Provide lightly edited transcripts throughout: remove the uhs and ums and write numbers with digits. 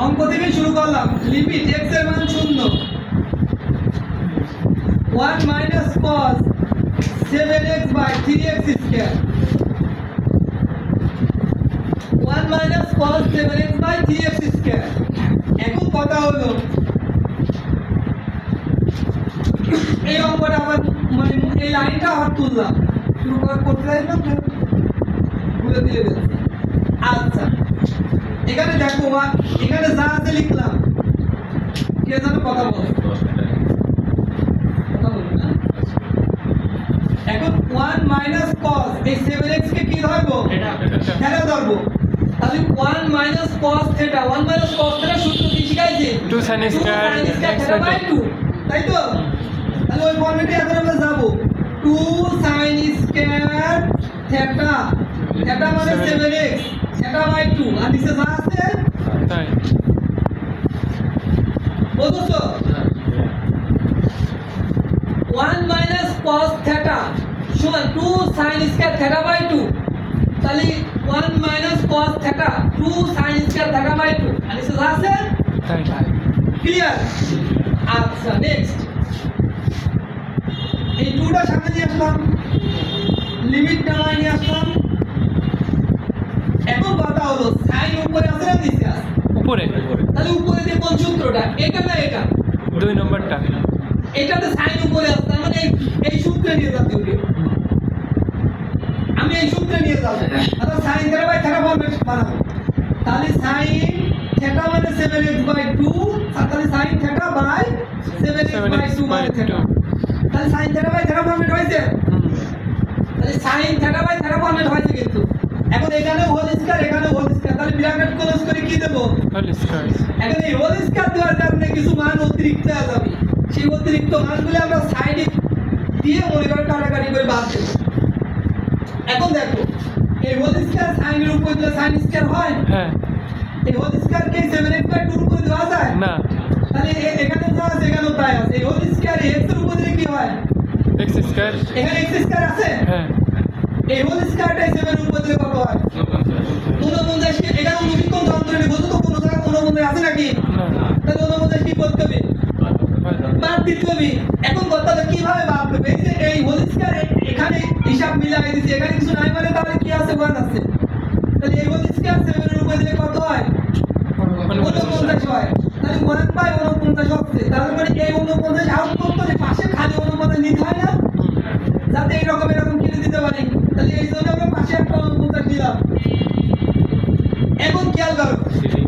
অঙ্ক থেকে শুরু করলাম। লিমিট x এর মান 0 1 minus cos 7x by 3x square 1 minus cos 7x by 3x square। এখন কথা হলো এই অঙ্কটা আবার মানে এই লাইনটা আবার তুললাম, শুরু করতে চাইলাম ভুলে দিয়ে ফেলছি। আচ্ছা এখানে দেখো এখানে যা আছে লিখলাম, কে যেন কথা বলে না। এখন 1 minus cos এই 7x কে কি ধরবো? থিটা ধরবো। তাহলে 1 minus cos theta 1 minus cos theta সূত্র কি শিখাইছে? 2 sin square theta by 2, তাই তো? তাহলে ওই ফর্মেটে এখন আমরা যাব। 2 sin square theta theta মানে 7x theta by 2 আর নিচে যা আছে তাই বুঝছো? 1 minus cos theta সমান 2 sin square theta by 2। তাহলে 1 minus cos theta 2 sin square theta by 2 আর নিচে যা আছে তাই। ক্লিয়ার? আচ্ছা নেক্সট এই 2টা সামনে নিয়ে আসলাম, লিমিট নামাই নিয়ে আসলাম। এখন কথা হলো sin উপরে আছে না নিচে আছে? উপরে। তাহলে উপরে যে কোন সূত্রটা? এটা না এটা? 2 নম্বরটা। এটাতে sin উপরে আছে, তার মানে এই সূত্রে নিয়ে যেতে হবে। আমি এই সূত্রে নিয়ে যাব। অর্থাৎ sin theta by theta format বানাবো। তাহলে sin theta মানে 7x by 2 আর তাহলে sin theta by 7x by 2 by theta। তাহলে sin theta by theta format হয়েছে। তাহলে sin theta by theta format হয়েছে কিন্তু। এখন এখানে হোল স্কয়ার এখানে হোল স্কয়ার, তাহলে ব্র্যাকেট ক্লোজ করে কি দেব? Whole square. এখন এই হোল স্কয়ার দেওয়ার কারণে কিছু মান অতিরিক্ত আসবে। সেই অতিরিক্ত মানগুলো আমরা সাইডে দিয়ে মনে করে কাটাকাটি করে বাদ দেব। এখন দেখো এই হোল স্কয়ার sin এর উপর দিলে sin স্কয়ার হয়? হ্যাঁ। এই whole square K 7x by 2 এর উপর দেওয়া যায় না। তাহলে এখানে যা আছে এখানেও তাই আছে। এই হোল স্কয়ার x এর উপর দিলে কি হয়? x square. এখানে x স্কয়ার আছে? হ্যাঁ। এই হোল স্কয়ারটা 7 এর উপর দিলে কত হয়? 49। এখানে অনুবিকরণ যন্ত্র নিয়ে বলতো তো কোন জায়গায় 49 আছে নাকি? না। তাহলে 49 কি করতে হবে? বাদ দিতে হবে। এখন কথাটা কিভাবে বাদ দেবে? এই যে এই হোল স্কয়ার এখানে হিসাব মিলাই দিছি, এখানে কিছু নাই মানে তাহলে কি আছে? 1 আছে। তাহলে এই হোল স্কয়ার 7 এর উপর দিলে কত হয়? 49 হয়। তাহলে 1 বাই 49 হচ্ছে। তার মানে এই 49 আউট করতে হলে পাশে খালি 49 নিতে হয় না, যাতে এরকম কেটে দিতে পারি। তাহলে এই জন্য আমরা পাশে একটা 49 দিলাম। এখন খেয়াল করো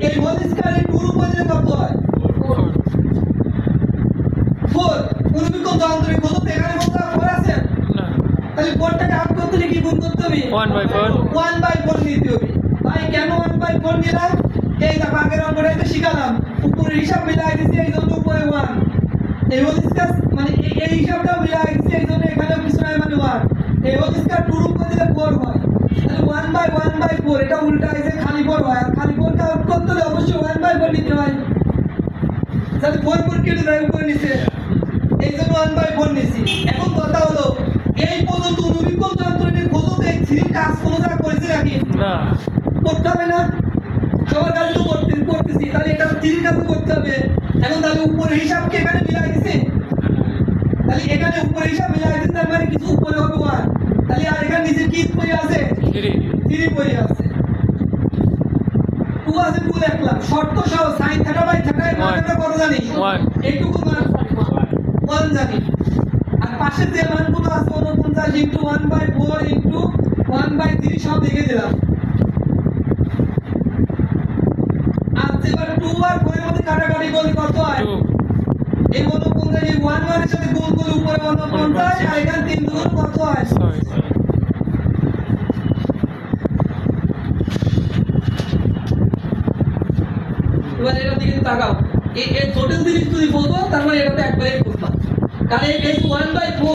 এই হোল স্কয়ার এর 2 এর উপর দিলে কত হয়? 4। অনুবিকরণ যন্ত্রে কত? এখানে কত 4 আছে না। তাহলে 4টাকে আউট করতে হলে কি গুণ করতে হবে? 1/4 1/4 নিতে হবে। ভাই কেন 1/4 নিলাম? এই দেখো আগের অঙ্কটাতে শিখালাম, উপরে হিসাব মিলাই দিছি এই জন্য উপরে 1। এই হোল স্কয়ার মানে এই হিসাবটাও মিলাই দিছি এই জন্য এখানেও কিছু নাই মানে 1। এই হোল স্কয়ার 2 এর উপর দিলে 4 হয়। তাহলে 1/1/4 এটা উল্টা হইছে, খালি 4 হয়। আর খালি 4 কে আউট করতে হলে অবশ্যই 1/4 নিতে হয়, যাতে 4 কেটে যায় উপরে নিচে। এই জন্য 1/4 নিছি। এখন কথা হলো এই পর্যন্ত অনুবিকরণ যন্ত্র নিয়ে খোঁজতে 3 কাজ কোনো জায়গা করেছে নাকি? না। করতে হবে না? সবার কাজ তো করতেছি, তাহলে এটা 3 কাজ করতে হবে। এখন তাহলে উপরে হিসাবকে এখানে মিলাই দিছি, তাহলে এখানে উপরে হিসাব মিলাই দিছি, তার মানে কিছু উপরে হবে 1। তাহলে আর এখানে নিচে কি পড়ে আছে? 3 পড়ে আছে। 2 আছে 2 লিখলাম। শর্ত সহ sin theta by theta এর মান আমরা কত জানি? 1। এইটুকু মান 1 জানি। আর পাশে যে মানগুলো আছে 49 * 1/4 * 1/3 সব লিখে দিলাম। আচ্ছা এবার 2 আর 4 এর মধ্যে কাটাকাটি করলে কত হয়? 2। এই 49 এই 1 এর সাথে গুণ করলে উপরে 49 আর এখানে 3 গুণ কত হয়? 6। এবার এটা দিকে তাকাও। এই টোটাল জিনিস যদি বলবো তার মানে এটাতে একবারে বুঝবা। তাহলে এই 1/4